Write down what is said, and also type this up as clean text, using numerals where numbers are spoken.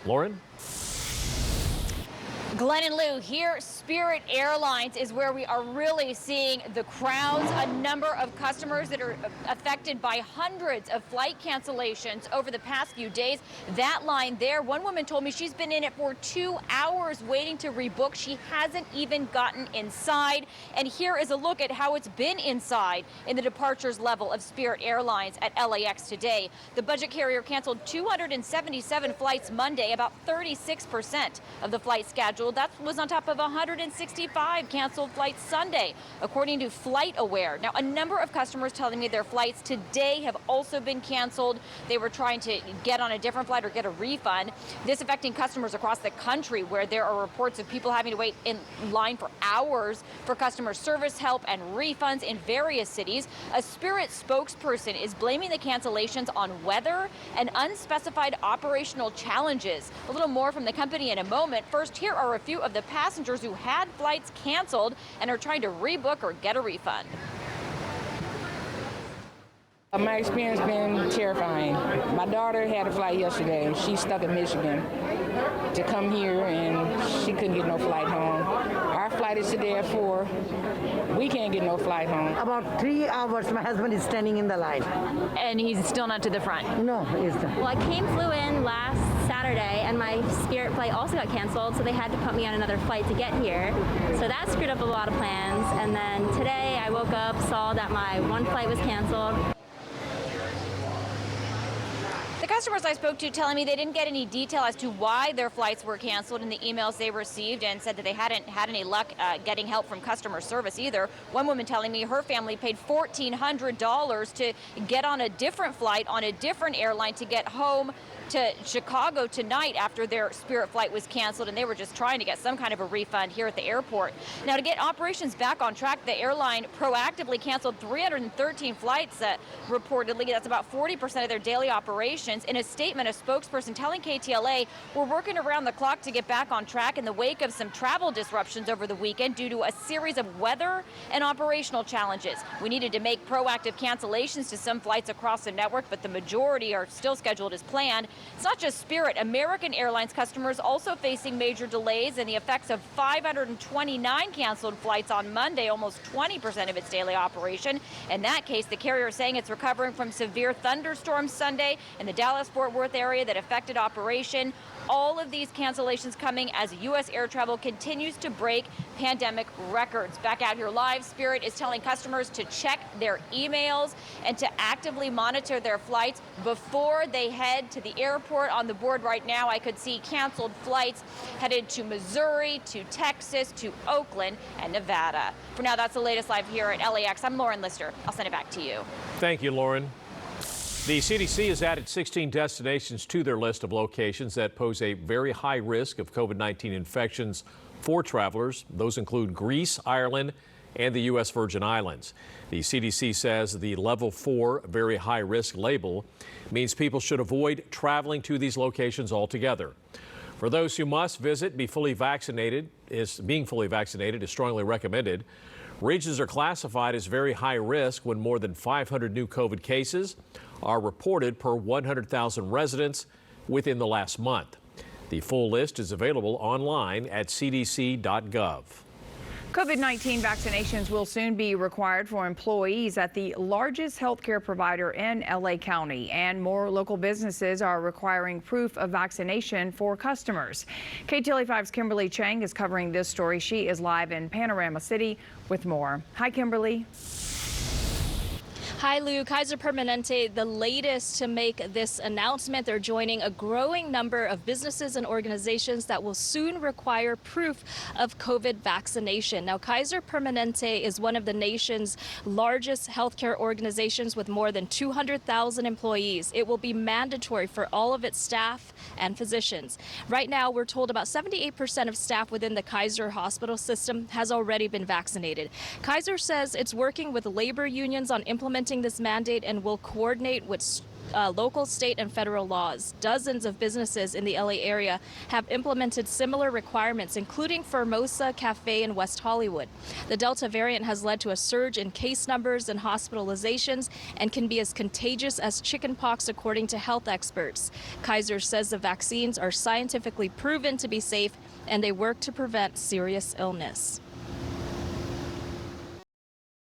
Lauren? Glenn and Lou, here Spirit Airlines is where we are really seeing the crowds. A number of customers that are affected by hundreds of flight cancellations over the past few days. That line there, one woman told me she's been in it for 2 hours waiting to rebook. She hasn't even gotten inside. And here is a look at how it's been inside in the departures level of Spirit Airlines at LAX today. The budget carrier canceled 277 flights Monday, about 36% of the flight schedule. That was on top of 165 canceled flights Sunday, according to FlightAware. Now, a number of customers telling me their flights today have also been canceled. They were trying to get on a different flight or get a refund. This affecting customers across the country, where there are reports of people having to wait in line for hours for customer service help and refunds in various cities. A Spirit spokesperson is blaming the cancellations on weather and unspecified operational challenges. A little more from the company in a moment. First, here are a few of the passengers who had flights canceled and are trying to rebook or get a refund. My experience been terrifying. My daughter had a flight yesterday and she's stuck in Michigan to come here and she couldn't get no flight home. Our flight is today at 4. We can't get no flight home. About 3 hours my husband is standing in the line. And he's still not to the front? No, he's not. Well, I flew in last Saturday and my Spirit flight also got canceled, so they had to put me on another flight to get here. So that screwed up a lot of plans. And then today I woke up, saw that my one flight was canceled. The customers I spoke to telling me they didn't get any detail as to why their flights were canceled in the emails they received, and said that they hadn't had any luck getting help from customer service either. One woman telling me her family paid $1,400 to get on a different flight on a different airline to get home to Chicago tonight after their Spirit flight was canceled, and they were just trying to get some kind of a refund here at the airport. Now, to get operations back on track, the airline proactively canceled 313 flights reportedly. That's about 40% of their daily operations. In a statement, a spokesperson telling KTLA, we're working around the clock to get back on track in the wake of some travel disruptions over the weekend due to a series of weather and operational challenges. We needed to make proactive cancellations to some flights across the network, but the majority are still scheduled as planned. It's not just Spirit. American Airlines customers also facing major delays and the effects of 529 canceled flights on Monday, almost 20% of its daily operation. In that case, the carrier is saying it's recovering from severe thunderstorms Sunday in the Dallas-Fort Worth area that affected operation. All of these cancellations coming as U.S. air travel continues to break pandemic records. Back out here live, Spirit is telling customers to check their emails and to actively monitor their flights before they head to the airport. On the board right now, I could see canceled flights headed to Missouri, to Texas, to Oakland, and Nevada. For now, that's the latest live here at LAX. I'm Lauren Lister. I'll send it back to you. Thank you, Lauren. The CDC has added 16 destinations to their list of locations that pose a very high risk of COVID-19 infections for travelers. Those include Greece, Ireland, and the U.S. Virgin Islands. The CDC says the level 4 very high risk label means people should avoid traveling to these locations altogether. For those who must visit, being fully vaccinated is strongly recommended. Regions are classified as very high risk when more than 500 new COVID cases are reported per 100,000 residents within the last month. The full list is available online at cdc.gov. COVID-19 vaccinations will soon be required for employees at the largest healthcare provider in LA County, and more local businesses are requiring proof of vaccination for customers. KTLA 5's Kimberly Chang is covering this story. She is live in Panorama City with more. Hi, Kimberly. Hi, Lou. Kaiser Permanente, the latest to make this announcement. They're joining a growing number of businesses and organizations that will soon require proof of COVID vaccination. Now, Kaiser Permanente is one of the nation's largest healthcare organizations with more than 200,000 employees. It will be mandatory for all of its staff and physicians. Right now, we're told about 78% of staff within the Kaiser hospital system has already been vaccinated. Kaiser says it's working with labor unions on implementing this mandate and will coordinate with local, state, and federal laws. Dozens of businesses in the LA area have implemented similar requirements, including Formosa Cafe in West Hollywood. The Delta variant has led to a surge in case numbers and hospitalizations and can be as contagious as chickenpox, according to health experts. Kaiser says the vaccines are scientifically proven to be safe and they work to prevent serious illness.